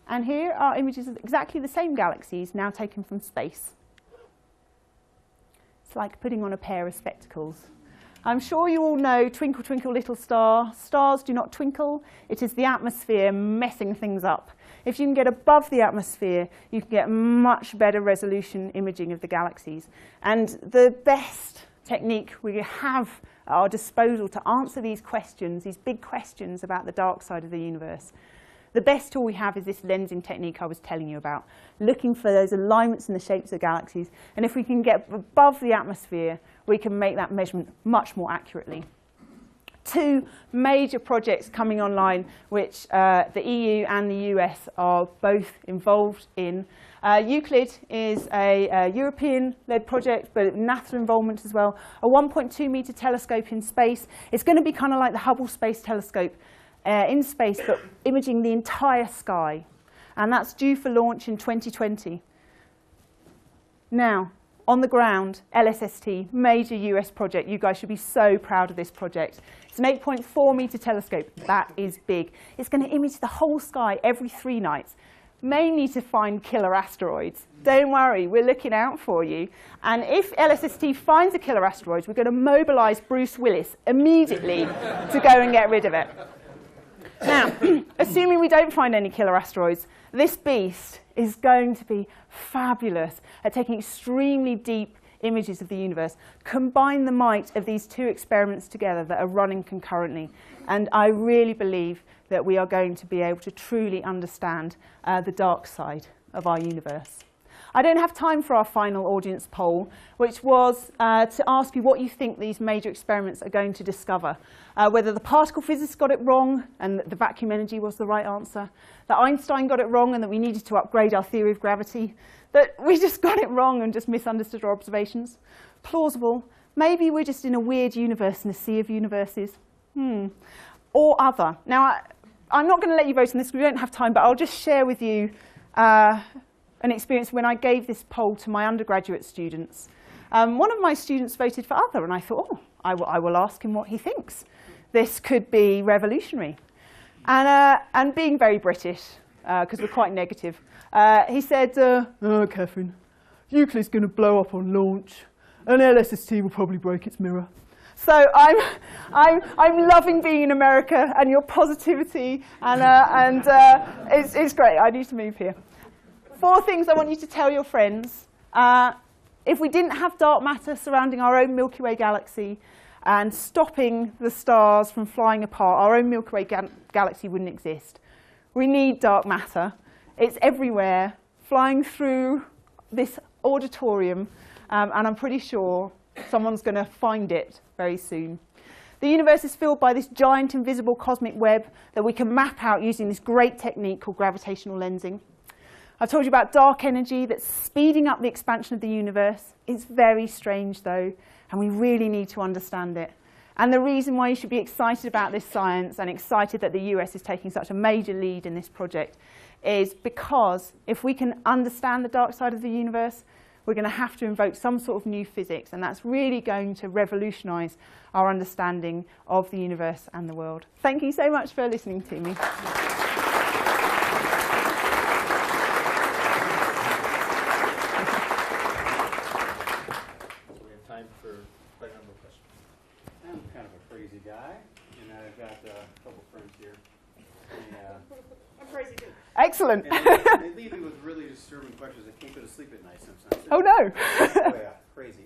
B: And here are images of exactly the same galaxies now taken from space. It's like putting on a pair of spectacles. I'm sure you all know Twinkle, Twinkle, Little Star. Stars do not twinkle. It is the atmosphere messing things up. If you can get above the atmosphere, you can get much better resolution imaging of the galaxies. And the best technique we have at our disposal to answer these questions, these big questions about the dark side of the universe, the best tool we have is this lensing technique I was telling you about, looking for those alignments in the shapes of galaxies. And if we can get above the atmosphere, we can make that measurement much more accurately. Two major projects coming online, which the EU and the US are both involved in. Euclid is a European-led project, but NASA involvement as well. A 1.2-meter telescope in space. It's going to be kind of like the Hubble Space Telescope in space, but imaging the entire sky. And that's due for launch in 2020. Now, on the ground, LSST, major US project. You guys should be so proud of this project. It's an 8.4-meter telescope. That is big. It's going to image the whole sky every 3 nights, mainly to find killer asteroids. Don't worry, we're looking out for you. And if LSST finds a killer asteroid, we're going to mobilize Bruce Willis immediately to go and get rid of it. Now, assuming we don't find any killer asteroids, this beast is going to be fabulous at taking extremely deep images of the universe. Combine the might of these 2 experiments together that are running concurrently. And I really believe that we are going to be able to truly understand the dark side of our universe. I don't have time for our final audience poll, which was to ask you what you think these major experiments are going to discover. Whether the particle physicists got it wrong and that the vacuum energy was the right answer, that Einstein got it wrong and that we needed to upgrade our theory of gravity, that we just got it wrong and just misunderstood our observations. Plausible. Maybe we're just in a weird universe in a sea of universes. Or other. Now, I'm not going to let you vote on this because we don't have time, but I'll just share with you an experience when I gave this poll to my undergraduate students. One of my students voted for other, and I thought, oh, I will ask him what he thinks. This could be revolutionary. And being very British, because we're quite negative, he said, oh, Catherine, Euclid's going to blow up on launch, and LSST will probably break its mirror. So I'm loving being in America and your positivity, and it's great. I need to move here. 4 things I want you to tell your friends. If we didn't have dark matter surrounding our own Milky Way galaxy and stopping the stars from flying apart, our own Milky Way galaxy wouldn't exist. We need dark matter. It's everywhere, flying through this auditorium, and I'm pretty sure someone's going to find it very soon. The universe is filled by this giant invisible cosmic web that we can map out using this great technique called gravitational lensing. I've told you about dark energy that's speeding up the expansion of the universe. It's very strange, though, and we really need to understand it. And the reason why you should be excited about this science and excited that the US is taking such a major lead in this project is because if we can understand the dark side of the universe, we're going to have to invoke some sort of new physics, and that's really going to revolutionize our understanding of the universe and the world. Thank you so much for listening to me.
E: I'm kind of a crazy guy, and I've got a couple friends here.
B: I'm crazy too. Excellent.
E: And they leave me with really disturbing questions. I can't go to sleep at night sometimes.
B: Oh no.
E: Oh yeah, crazy.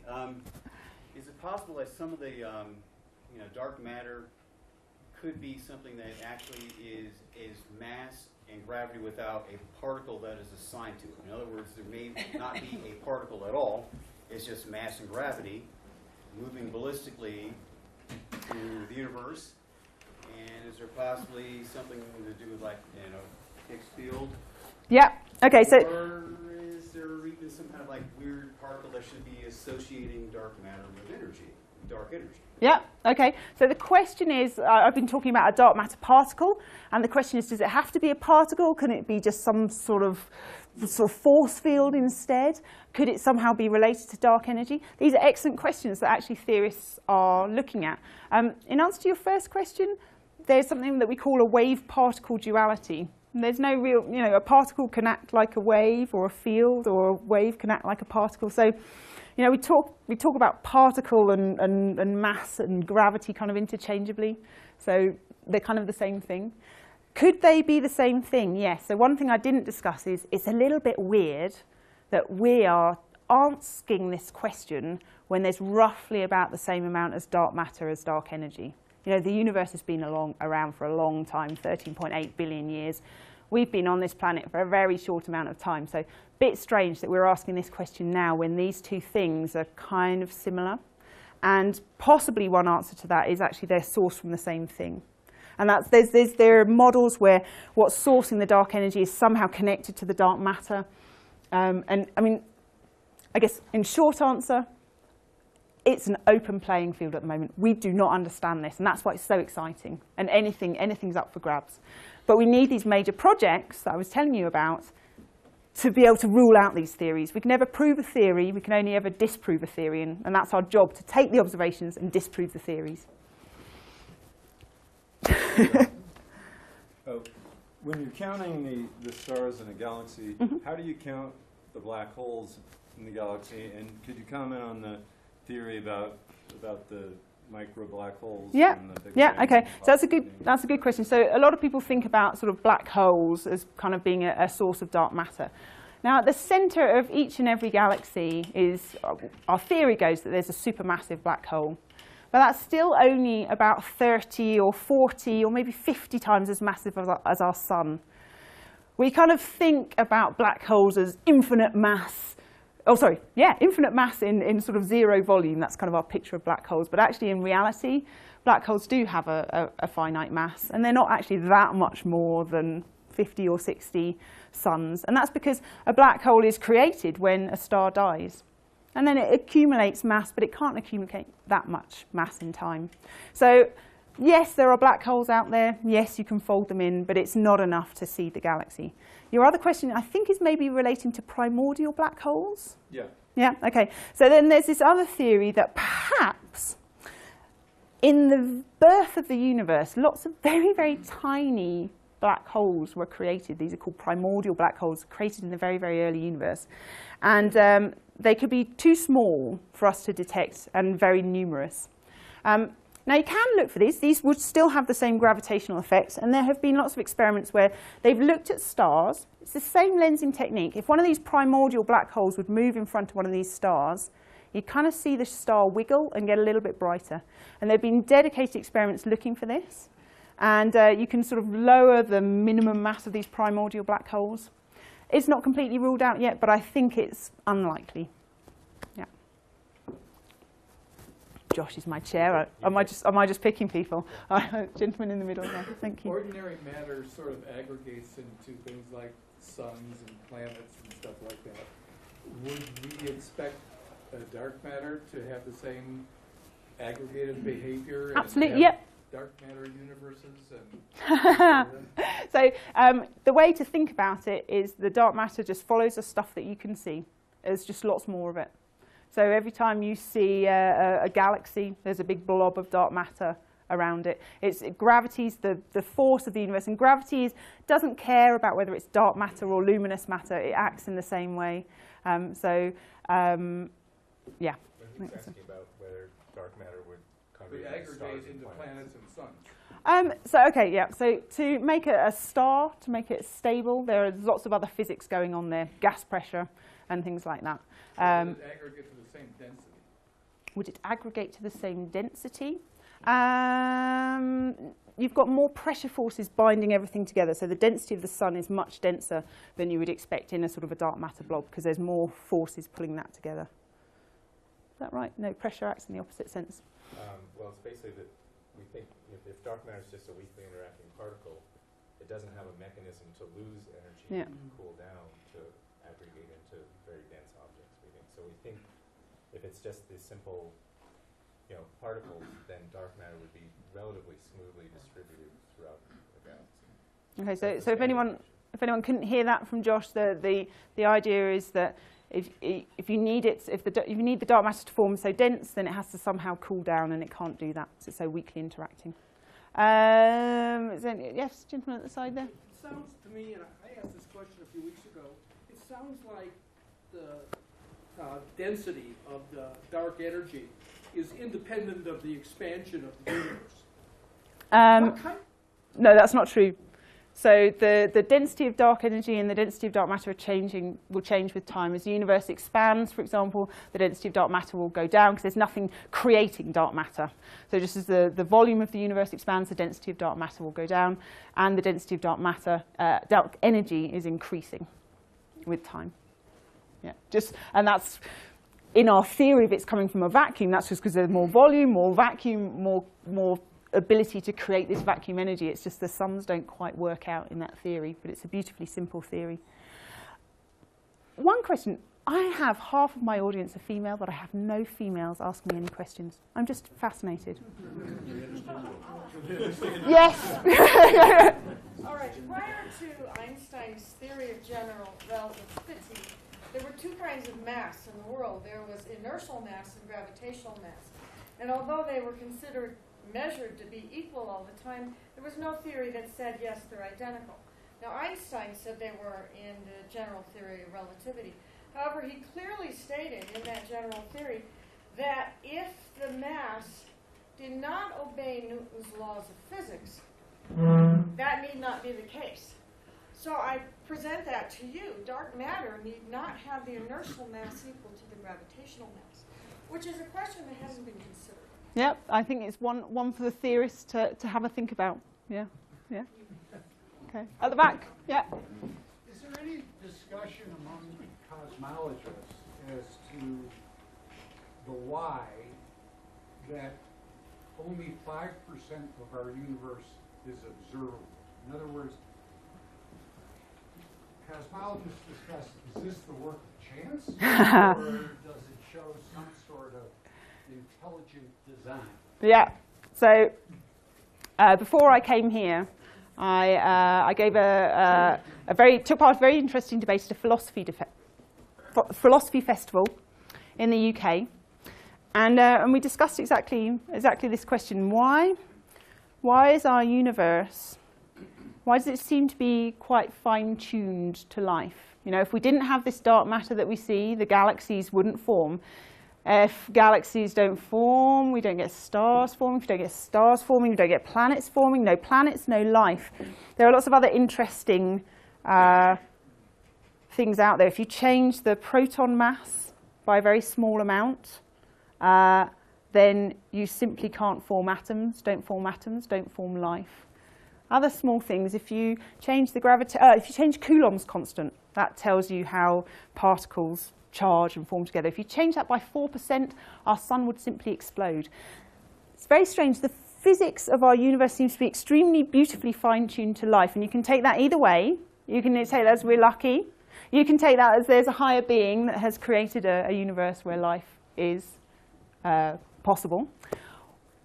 E: Is it possible that some of the dark matter could be something that actually is mass and gravity without a particle that is assigned to it? In other words, there may not be a particle at all. It's just mass and gravity moving ballistically through the universe. And is there possibly something to do with, like, Higgs field?
B: Yeah. Okay. So.
E: Or is there even some kind of like weird particle that should be associating dark matter with energy, dark energy?
B: Yeah, okay. So the question is, I've been talking about a dark matter particle, and the question is, does it have to be a particle? Can it be just some sort of force field instead? Could it somehow be related to dark energy? These are excellent questions that actually theorists are looking at. In answer to your first question, there's something that we call a wave-particle duality. And there's no real, a particle can act like a wave, or a field, or a wave can act like a particle. So, we talk about particle and mass and gravity kind of interchangeably. So they're kind of the same thing. Could they be the same thing? Yes. So one thing I didn't discuss is it's a little bit weird that we are asking this question when there's roughly about the same amount as dark matter as dark energy. The universe has been around for a long time, 13.8 billion years. We've been on this planet for a very short amount of time. So a bit strange that we're asking this question now when these two things are kind of similar. And possibly one answer to that is actually they're sourced from the same thing. And there are models where what's sourcing the dark energy is somehow connected to the dark matter. And I mean, I guess in short answer, it's an open playing field at the moment. We do not understand this, and that's why it's so exciting. And anything's up for grabs. But we need these major projects that I was telling you about to be able to rule out these theories. We can never prove a theory, we can only ever disprove a theory, and that's our job, to take the observations and disprove the theories.
F: When you're counting the stars in a galaxy, how do you count the black holes in the galaxy? And could you comment on the theory about the micro black holes?
B: Yeah,
F: and the Big
B: yeah,
F: Bang
B: okay. So
F: possibly?
B: that's a good question. So a lot of people think about sort of black holes as kind of being a source of dark matter. Now, at the center of each and every galaxy is, our theory goes that there's a supermassive black hole. But that's still only about 30 or 40 or maybe 50 times as massive as our sun. We kind of think about black holes as infinite mass. Infinite mass in sort of zero volume. That's kind of our picture of black holes. But actually, in reality, black holes do have a finite mass. And they're not actually that much more than 50 or 60 suns. And that's because a black hole is created when a star dies. And then it accumulates mass, but it can't accumulate that much mass in time. So yes, there are black holes out there. Yes, you can fold them in, but it's not enough to see the galaxy. Your other question, I think, is maybe relating to primordial black holes?
F: Yeah.
B: Yeah, okay. So then there's this other theory that perhaps in the birth of the universe, lots of very, very tiny black holes were created. These are called primordial black holes, created in the very, very early universe. And they could be too small for us to detect and very numerous. Now, you can look for these. These would still have the same gravitational effects, and there have been lots of experiments where they've looked at stars. It's the same lensing technique. If one of these primordial black holes would move in front of one of these stars, you'd kind of see the star wiggle and get a little bit brighter. And there have been dedicated experiments looking for this. And you can sort of lower the minimum mass of these primordial black holes. It's not completely ruled out yet, but I think it's unlikely. Yeah. Josh is my chair. Am I just picking people? Gentleman in the middle there. Thank you.
G: Ordinary matter sort of aggregates into things like suns and planets and stuff like that. Would we expect dark matter to have the same aggregated behavior? and
B: Absolutely,
G: have
B: yep.
G: Dark matter universes and.
B: So the way to think about it is the dark matter just follows the stuff that you can see. There's just lots more of it. So every time you see a galaxy, there's a big blob of dark matter around it. Gravity's the force of the universe, and gravity doesn't care about whether it's dark matter or luminous matter. It acts in the same way. Yeah.
A: When he was asking about whether dark matter would
G: We
A: congregate with stars
G: aggregate
A: and
G: into planets and suns.
B: So to make a star, to make it stable, there are lots of other physics going on there, gas pressure and things like that.
G: Would it aggregate to the same density?
B: Would it aggregate to the same density? You've got more pressure forces binding everything together. So the density of the sun is much denser than you would expect in a sort of a dark matter blob, because there's more forces pulling that together. Is that right? No, pressure acts in the opposite sense.
A: Well, it's basically that we think if dark matter is just a weakly interacting particle, it doesn't have a mechanism to lose energy and cool down to aggregate into very dense objects, we think. So we think if it's just these simple particles, then dark matter would be relatively smoothly distributed throughout the galaxy.
B: Okay, so if anyone couldn't hear that from Josh, the idea is that if you need the dark matter to form so dense, then it has to somehow cool down, and it can't do that, so it's so weakly interacting. Yes, gentleman at the side there.
D: It sounds to me, and I asked this question a few weeks ago, it sounds like the density of the dark energy is independent of the expansion of the universe.
B: No, that's not true. So the density of dark energy and the density of dark matter will change with time. As the universe expands, for example, the density of dark matter will go down because there's nothing creating dark matter. So just as the volume of the universe expands, the density of dark matter will go down, and the density of dark matter, dark energy is increasing with time. Yeah, and that's in our theory of it's coming from a vacuum. That's just because there's more volume, more vacuum, more ability to create this vacuum energy. It's just the sums don't quite work out in that theory, but it's a beautifully simple theory. One question. I have half of my audience are female, but I have no females asking me any questions. I'm just fascinated. Yes.
H: All right. Prior to Einstein's theory of general relativity, there were two kinds of mass in the world. There was inertial mass and gravitational mass. And although they were measured to be equal all the time, there was no theory that said, yes, they're identical. Now, Einstein said they were in the general theory of relativity. However, he clearly stated in that general theory that if the mass did not obey Newton's laws of physics, that need not be the case. So I present that to you. Dark matter need not have the inertial mass equal to the gravitational mass, which is a question that hasn't been considered.
B: Yep, I think it's one for the theorists to have a think about. Yeah. Okay, at the back. Yeah.
I: Is there any discussion among cosmologists as to the why that only 5% of our universe is observable? In other words, cosmologists discuss, is this the work of chance, or does it show some sort of intelligent design?
B: Yeah. So before I came here, I gave took part in a very interesting debate at a philosophy festival in the UK, and we discussed exactly this question: why is our universe? Why does it seem to be quite fine-tuned to life? If we didn't have this dark matter that we see, the galaxies wouldn't form. If galaxies don't form, we don't get stars forming. If we don't get stars forming, we don't get planets forming. No planets, no life. There are lots of other interesting things out there. If you change the proton mass by a very small amount, then you simply can't form atoms, don't form life. Other small things, if you change if you change Coulomb's constant, that tells you how particles charge and form together. If you change that by 4%, our sun would simply explode. It's very strange. The physics of our universe seems to be extremely beautifully fine-tuned to life, and you can take that either way. You can take that as we're lucky. You can take that as there's a higher being that has created a universe where life is possible.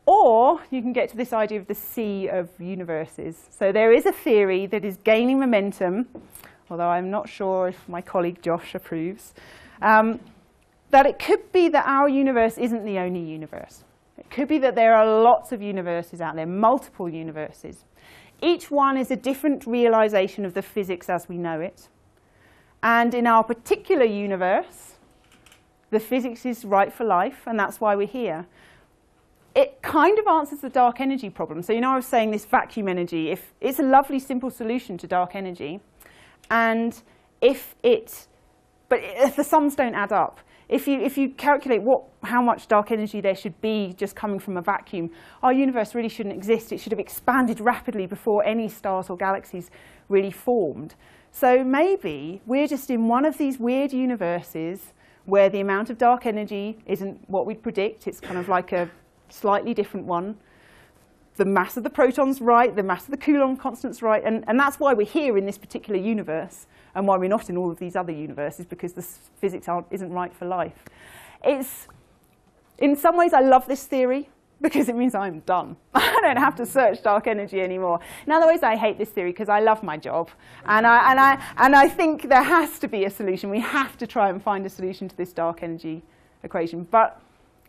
B: Or you can get to this idea of the sea of universes. So there is a theory that is gaining momentum, although I'm not sure if my colleague Josh approves, that it could be that our universe isn't the only universe. It could be that there are lots of universes out there, multiple universes. Each one is a different realization of the physics as we know it. And in our particular universe, the physics is right for life, and that's why we're here. It kind of answers the dark energy problem. So I was saying this vacuum energy, if it's a lovely simple solution to dark energy, and if the sums don't add up. If you calculate how much dark energy there should be just coming from a vacuum, our universe really shouldn't exist. It should have expanded rapidly before any stars or galaxies really formed. So maybe we're just in one of these weird universes where the amount of dark energy isn't what we'd predict. It's kind of like a slightly different one. The mass of the proton's right, the mass of the Coulomb constant's right, and that's why we're here in this particular universe, and why we're not in all of these other universes, because the physics isn't right for life. In some ways, I love this theory, because it means I'm done. I don't have to search dark energy anymore. In other ways, I hate this theory, because I love my job, and I think there has to be a solution. We have to try and find a solution to this dark energy equation. But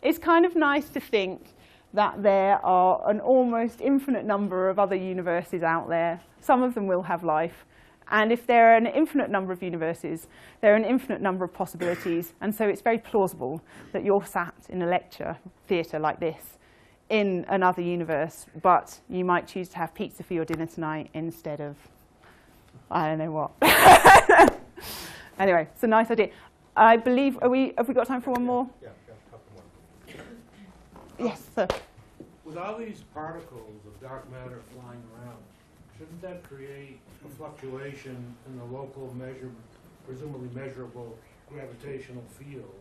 B: it's kind of nice to think that there are an almost infinite number of other universes out there. Some of them will have life. And if there are an infinite number of universes, there are an infinite number of possibilities. And so it's very plausible that you're sat in a lecture theatre like this in another universe, but you might choose to have pizza for your dinner tonight instead of, I don't know what. Anyway, it's a nice idea. I believe, have we got time for one more?
J: Yeah, got a couple more.
B: Yes, sir.
D: With all these particles of dark matter flying around, shouldn't that create a fluctuation in the local presumably measurable gravitational field?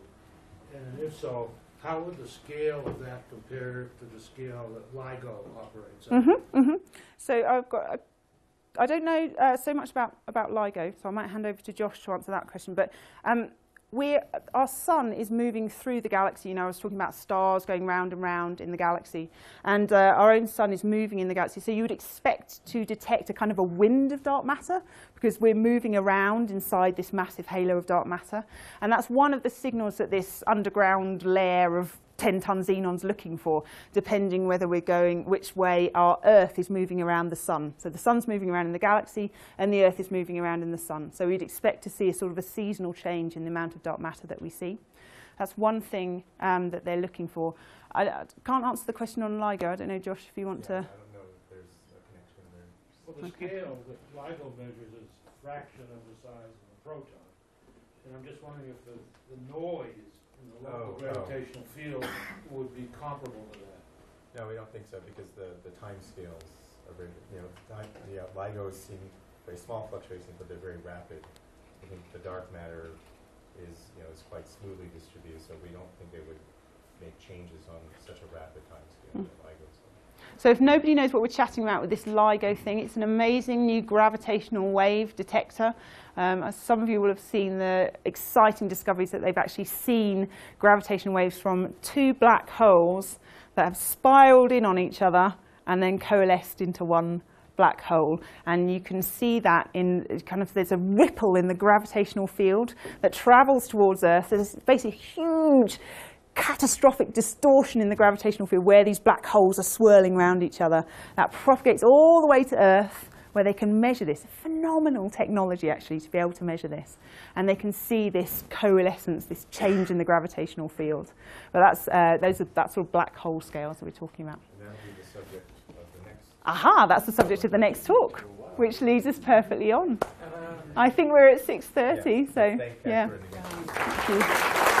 D: And if so, how would the scale of that compare to the scale that LIGO operates at?
B: So I don't know so much about LIGO, so I might hand over to Josh to answer that question. But our sun is moving through the galaxy. I was talking about stars going round and round in the galaxy. And our own sun is moving in the galaxy. So you would expect to detect a kind of a wind of dark matter, because we're moving around inside this massive halo of dark matter. And that's one of the signals that this underground layer of 10-ton xenon's looking for, depending whether we're going which way our Earth is moving around the sun. So the sun's moving around in the galaxy, and the Earth is moving around in the sun. So we'd expect to see a sort of a seasonal change in the amount of dark matter that we see. That's one thing that they're looking for. I can't answer the question on LIGO. I don't know, Josh, if you want to.
J: I don't know if there's a connection there.
D: Well, the scale that LIGO measures is a fraction of the size of a proton. And I'm just wondering if the noise in the local gravitational field would be comparable to that.
J: No, we don't think so, because the time scales are very, LIGOs seem very small fluctuations, but they're very rapid. I think the dark matter is quite smoothly distributed, so we don't think they would make changes on such a rapid time scale that LIGOs.
B: So if nobody knows what we're chatting about with this LIGO thing, it's an amazing new gravitational wave detector. As some of you will have seen the exciting discoveries that they've actually seen gravitational waves from two black holes that have spiraled in on each other and then coalesced into one black hole. And you can see that in there's a ripple in the gravitational field that travels towards Earth. There's basically huge catastrophic distortion in the gravitational field where these black holes are swirling around each other. That propagates all the way to Earth, where they can measure this. Phenomenal technology, actually, to be able to measure this. And they can see this coalescence, this change in the gravitational field. But that's sort of black hole scales that we're talking about.
J: And that'll be the subject of the next.
B: Aha, that's the subject of the next talk, which leads us perfectly on. I think we're at 6:30, so
J: Thank
B: yeah.
J: Catherine again.
B: Thank you.